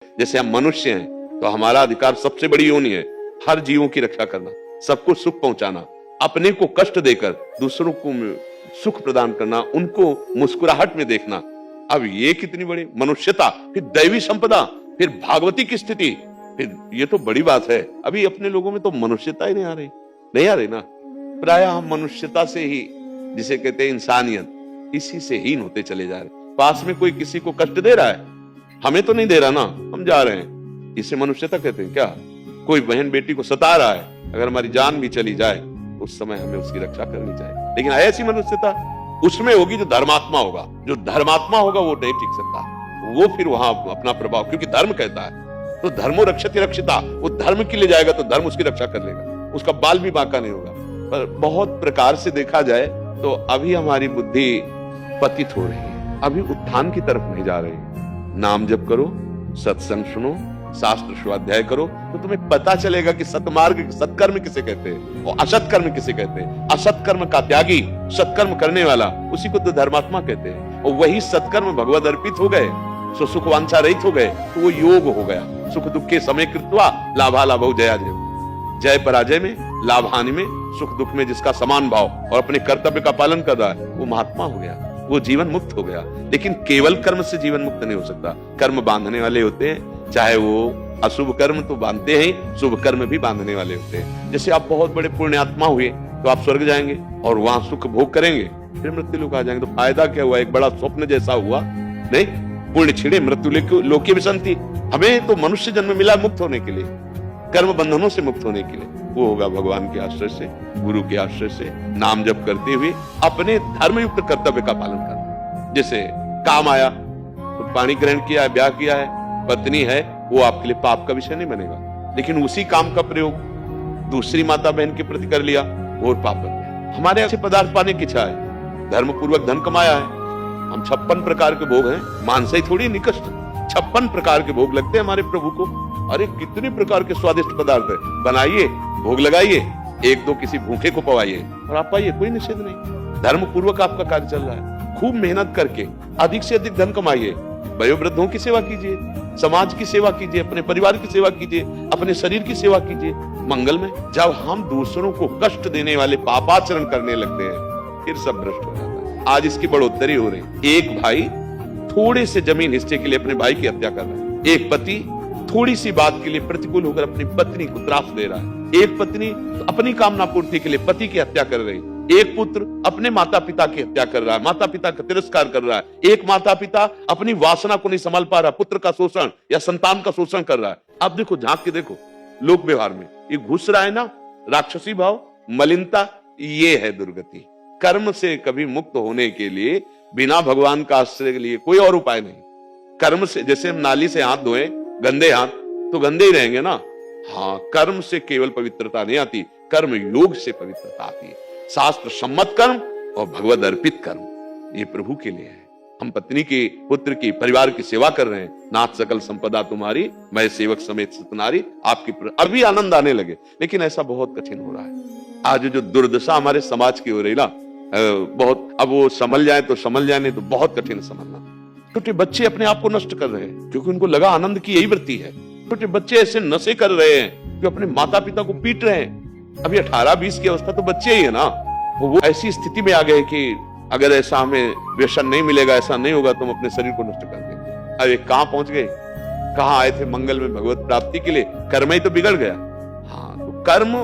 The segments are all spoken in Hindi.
जैसे हम मनुष्य हैं तो हमारा अधिकार सबसे बड़ी योनि है हर जीवों की रक्षा करना, सबको सुख पहुंचाना, अपने को कष्ट देकर दूसरों को सुख प्रदान करना, उनको मुस्कुराहट में देखना। अब ये कितनी बड़ी मनुष्यता, फिर दैवी संपदा, फिर भागवती की स्थिति, फिर ये तो बड़ी बात है। अभी अपने लोगों में तो मनुष्यता ही नहीं आ रही ना। प्राय हम मनुष्यता से ही, जिसे कहते हैं इंसानियत, इसी से हीन होते चले जा रहे। पास में कोई किसी को कष्ट दे रहा है, हमें तो नहीं दे रहा ना, हम जा रहे हैं, इसे मनुष्यता कहते हैं क्या? कोई बहन बेटी को सता रहा है, अगर हमारी जान भी चली जाए उस समय हमें उसकी रक्षा करनी चाहिए। लेकिन ऐसी मनुष्यता उसमें होगी जो धर्मात्मा होगा। जो धर्मात्मा होगा वो नहीं टिक सकता, वो फिर वहां अपना प्रभाव, क्योंकि धर्म कहता है तो धर्मो रक्षति रक्षिता, वो धर्म के लिए जाएगा तो धर्म उसकी रक्षा कर लेगा, उसका बाल भी बांका नहीं होगा। पर बहुत प्रकार से देखा जाए तो अभी हमारी बुद्धि पतित हो रही है, अभी उत्थान की तरफ नहीं जा रही। नाम जप करो, सत्संग सुनो, शास्त्र स्वाध्याय करो, तो तुम्हें पता चलेगा कि सतमार्ग, सत्कर्म किसे कहते हैं और असत्कर्म किसे कहते हैं। असत्कर्म का त्यागी, सत्कर्म करने वाला, उसी को तो धर्मात्मा कहते हैं। और वही सत्कर्म भगवद अर्पित हो गए, सो सुख वांछा रहित हो गए, तो वो योग हो गया। सुख दुख के समय कृत्वा लाभा लाभो जया जय, जय पराजय में, लाभ हानि में, सुख दुख में जिसका समान भाव और अपने कर्तव्य का पालन कर रहा है, वो महात्मा हो गया, वो जीवन मुक्त हो गया। लेकिन केवल कर्म से जीवन मुक्त नहीं हो सकता, कर्म बांधने वाले होते हैं, चाहे वो अशुभ कर्म तो बांधते हैं, शुभ कर्म भी बांधने वाले होते हैं। जैसे आप बहुत बड़े पुण्यात्मा हुए तो आप स्वर्ग जाएंगे और वहां सुख भोग करेंगे, फिर मृत्यु लोक आ जाएंगे, तो फायदा क्या हुआ? एक बड़ा स्वप्न जैसा हुआ नहीं। पुण्य छिड़े मृत्यु लोके विसंति, हमें तो मनुष्य जन्म मिला मुक्त होने के लिए, कर्म बंधनों से मुक्त होने के लिए। वो होगा भगवान के आश्रय से, गुरु के आश्रय से, नाम जप करते हुए अपने धर्मयुक्त कर्तव्य का पालन करना। जैसे काम आया तो पानी ग्रहण किया है, ब्याह किया है, पत्नी है, वो आपके लिए पाप का विषय नहीं बनेगा। लेकिन उसी काम का प्रयोग दूसरी माता बहन के प्रति कर लिया, और पाप बन गया। हमारे अच्छे पदार्थ पाने की इच्छा है, धर्म पूर्वक धन कमाया है, हम 56 प्रकार के भोग हैं, मानस ही थोड़ी निकष्ट, 56 प्रकार के भोग लगते हैं हमारे प्रभु को। अरे कितने प्रकार के स्वादिष्ट पदार्थ है, बनाइए, भोग लगाइए, एक दो किसी भूखे को पवाइए और आप पाइए, कोई निषेध नहीं। धर्म पूर्वक आपका कार्य चल रहा है, खूब मेहनत करके अधिक से अधिक धन कमाइए, वयोवृद्धों की सेवा कीजिए, समाज की सेवा कीजिए, अपने परिवार की सेवा कीजिए, अपने शरीर की सेवा कीजिए, मंगल में। जब हम दूसरों को कष्ट देने वाले पापाचरण करने लगते हैं, फिर सब भ्रष्ट हो जाता है। आज इसकी बढ़ोतरी हो रही। एक भाई थोड़े से जमीन हिस्से के लिए अपने भाई की हत्या कर रहा है, एक पति थोड़ी सी बात के लिए प्रतिकूल होकर अपनी पत्नी को त्रास दे रहा है, एक पत्नी अपनी कामना पूर्ति के लिए पति की हत्या कर रही, एक पुत्र अपने माता पिता की हत्या कर रहा है, माता पिता का तिरस्कार कर रहा है, एक माता पिता अपनी वासना को नहीं संभाल पा रहा, पुत्र का शोषण या संतान का शोषण कर रहा है। अब देखो, झांक के देखो लोक व्यवहार में ये घुस रहा है ना, राक्षसी भाव, मलिनता, ये है दुर्गति। कर्म से कभी मुक्त होने के लिए बिना भगवान का आश्रय के लिए कोई और उपाय नहीं। कर्म से, जैसे हम नाली से हाथ धोए, गंदे हाथ तो गंदे ही रहेंगे ना। हाँ, कर्म से केवल पवित्रता नहीं आती, कर्म योग से पवित्रता आती है। शास्त्र सम्मत कर्म और भगवद अर्पित कर्म, ये प्रभु के लिए है। हम पत्नी की, पुत्र की, परिवार की सेवा कर रहे हैं। नाथ सकल संपदा तुम्हारी, मैं सेवक समेत सतनारी, आपकी अभी आनंद आने लगे। लेकिन ऐसा बहुत कठिन हो रहा है। आज जो दुर्दशा हमारे समाज की हो रही ना, बहुत, अब वो संभल जाए तो संभल जाए, नहीं तो बहुत कठिन संभलना। छोटे बच्चे अपने आप को नष्ट कर रहे हैं क्योंकि उनको लगा आनंद की यही वृत्ति है। छोटे बच्चे ऐसे नशे कर रहे हैं कि अपने माता पिता को पीट रहे हैं। अभी 18-20 की अवस्था तो बच्चे ही है ना। वो ऐसी स्थिति में आ गए कि अगर ऐसा हमें व्यसन नहीं मिलेगा, ऐसा नहीं होगा तो हम अपने शरीर को नष्ट कर देंगे। अब ये कहां पहुंच गए? कहां आए थे मंगल में भगवत प्राप्ति के लिए? कर्म ही तो बिगड़ गया। हाँ, तो कर्म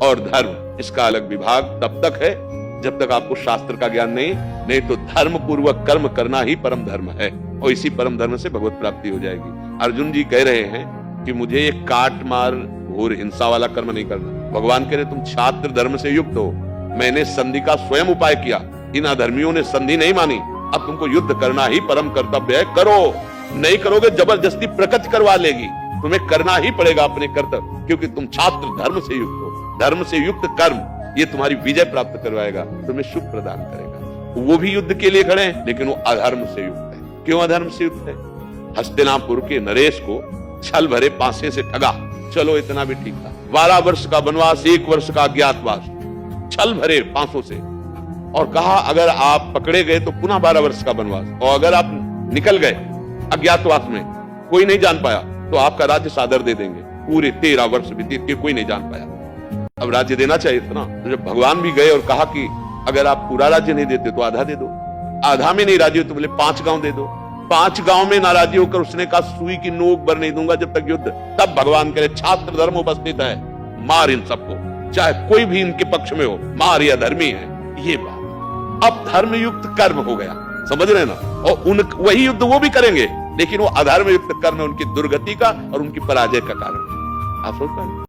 और धर्म, इसका अलग विभाग तब तक है जब तक आपको शास्त्र का ज्ञान नहीं तो धर्म पूर्वक कर्म करना ही परम धर्म है, और इसी परम धर्म से भगवत प्राप्ति हो जाएगी। अर्जुन जी कह रहे हैं कि मुझे ये काट मार घोर हिंसा वाला कर्म नहीं करना। भगवान कह रहे तुम छात्र धर्म से युक्त हो, मैंने संधि का स्वयं उपाय किया, इन अधर्मियों ने संधि नहीं मानी, अब तुमको युद्ध करना ही परम कर्तव्य है, करो। नहीं करोगे जबरदस्ती प्रकृति करवा लेगी, तुम्हें करना ही पड़ेगा अपने कर्तव्य, क्योंकि तुम छात्र धर्म से युक्त हो। धर्म से युक्त कर्म ये तुम्हारी विजय प्राप्त करवाएगा, तुम्हें सुख प्रदान करेगा। वो भी युद्ध के लिए खड़े हैं, लेकिन वो अधर्म से युक्त है। क्यों अधर्म से युक्त है? हस्तिनापुर के नरेश को छल भरे पासे से ठगा, चलो इतना भी ठीक था। 12 वर्ष का वनवास, 1 वर्ष का अज्ञातवास, छल भरे पासों से, और कहा अगर आप पकड़े गए तो पुनः 12 वर्ष का वनवास, और अगर आप निकल गए अज्ञातवास में, कोई नहीं जान पाया तो आपका राज्य सादर दे देंगे। पूरे 13 वर्ष बीते के कोई नहीं जान पाया। अब राज्य देना चाहिए था ना। तो जब भगवान भी गए और कहा कि अगर आप पूरा राज्य नहीं देते तो आधा दे दो, आधा में नहीं राजी हो तो बोले 5 गांव दे दो। 5 गांव में नाराजी होकर उसने कहा सुई की नोक भर नहीं दूंगा जब तक युद्ध। तब भगवान करे छात्र धर्म उपस्थित है, मार इन सबको, चाहे कोई भी इनके पक्ष में हो, मार या धर्मी है। ये बात अब धर्मयुक्त कर्म हो गया, समझ रहे ना। और वही युद्ध वो भी करेंगे, लेकिन वो अधर्मयुक्त कर्म है उनकी दुर्गति का और उनकी पराजय का कारण। आप सोच पाए।